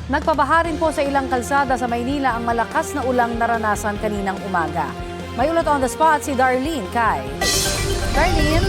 Nagpabaha rin po sa ilang kalsada sa Maynila ang malakas na ulang naranasan kaninang umaga. May ulat on the spot si Darlene Kai. Darlene?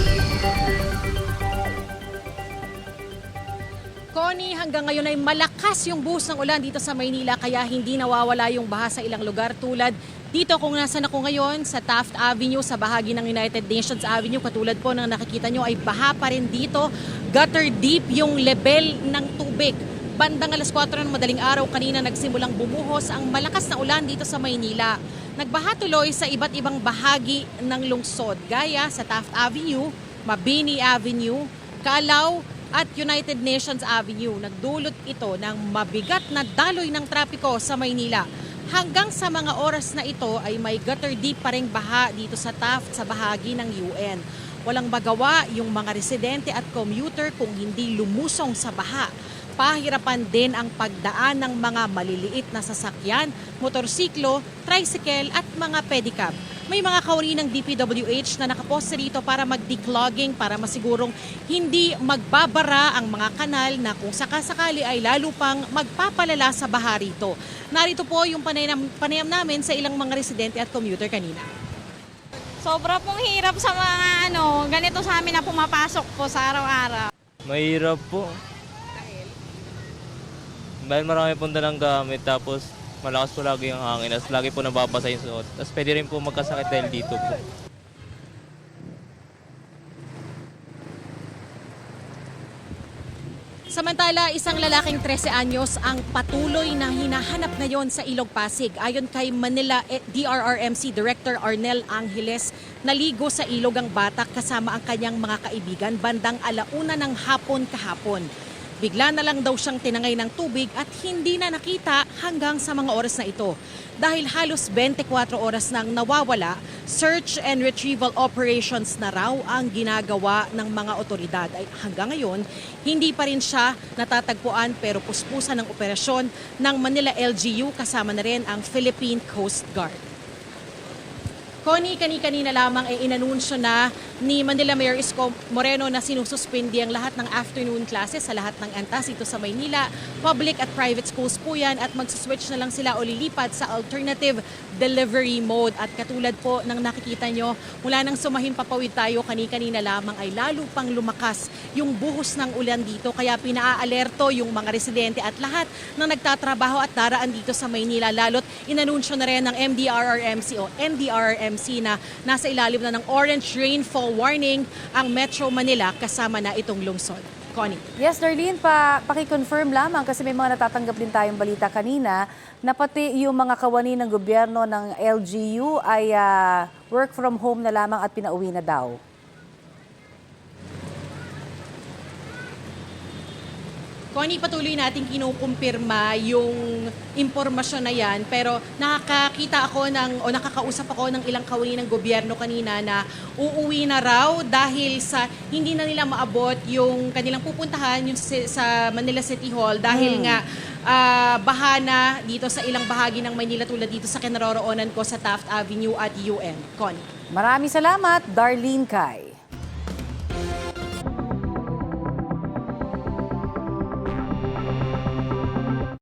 Connie, hanggang ngayon ay malakas yung buhos ng ulan dito sa Maynila kaya hindi nawawala yung baha sa ilang lugar tulad dito kung nasan ako ngayon sa Taft Avenue sa bahagi ng United Nations Avenue. Katulad po ng nakikita nyo ay baha pa rin dito. Gutter deep yung level ng tubig. Bandang alas 4 ng madaling araw kanina nagsimulang bumuhos ang malakas na ulan dito sa Maynila. Nagbaha tuloy sa iba't ibang bahagi ng lungsod gaya sa Taft Avenue, Mabini Avenue, Calao at United Nations Avenue. Nagdulot ito ng mabigat na daloy ng trapiko sa Maynila. Hanggang sa mga oras na ito ay may gutter deep pa ring baha dito sa Taft sa bahagi ng UN. Walang magawa yung mga residente at commuter kung hindi lumusong sa baha. Pahirapan din ang pagdaan ng mga maliliit na sasakyan, motorsiklo, tricycle at mga pedicab. May mga kawani ng DPWH na nakaposte rito para mag-declogging para masigurong hindi magbabara ang mga kanal na kung sakasakali ay lalo pang magpapalala sa baha rito. Narito po yung panayam namin sa ilang mga residente at commuter kanina. Sobra pong hirap sa mga ganito sa amin na pumapasok po sa araw-araw. Mahirap po. Dahil marami pong dalang gamit tapos malakas po lagi ang hangin. Tapos lagi po nababasa yung suot. Tapos pwede rin po magkasakit dahil dito po. Samantala, isang lalaking 13 anyos ang patuloy na hinahanap ngayon sa Ilog Pasig. Ayon kay Manila DRRMC Director Arnel Angeles, naligo sa ilog ang bata kasama ang kanyang mga kaibigan bandang 1:00 ng hapon kahapon. Bigla na lang daw siyang tinangay ng tubig at hindi na nakita hanggang sa mga oras na ito. Dahil halos 24 oras nang nawawala, search and retrieval operations na raw ang ginagawa ng mga otoridad. Ay hanggang ngayon, hindi pa rin siya natatagpuan pero puspusan ng operasyon ng Manila LGU kasama na rin ang Philippine Coast Guard. Connie, kanina lamang ay inanunsyo na ni Manila Mayor Isko Moreno na sinususpindi ang lahat ng afternoon classes sa lahat ng antas dito sa Maynila. Public at private schools po yan at magsiswitch na lang sila o lilipat sa alternative delivery mode. At katulad po ng nakikita nyo, mula nang sumahim papawid tayo kanina lamang ay lalo pang lumakas yung buhos ng ulan dito. Kaya pinaalerto yung mga residente at lahat ng nagtatrabaho at daraan dito sa Maynila. Lalo't inanunsyo na rin ng MDRRMC o NDRRMC na nasa ilalim na ng orange rainfall warning ang Metro Manila kasama na itong lungsod. Connie. Yes, Darlene, paki-confirm lamang kasi may mga natatanggap din tayong balita kanina na pati yung mga kawani ng gobyerno ng LGU ay work from home na lamang at pinauwi na daw. Connie, patuloy natin kinukumpirma yung impormasyon na yan pero nakakausap ako ng ilang kawani ng gobyerno kanina na uuwi na raw dahil sa hindi na nila maabot yung kanilang pupuntahan yung sa Manila City Hall dahil nga baha na dito sa ilang bahagi ng Maynila tulad dito sa kinaroroonan ko sa Taft Avenue at UN. Connie. Maraming salamat, Darlene Kai.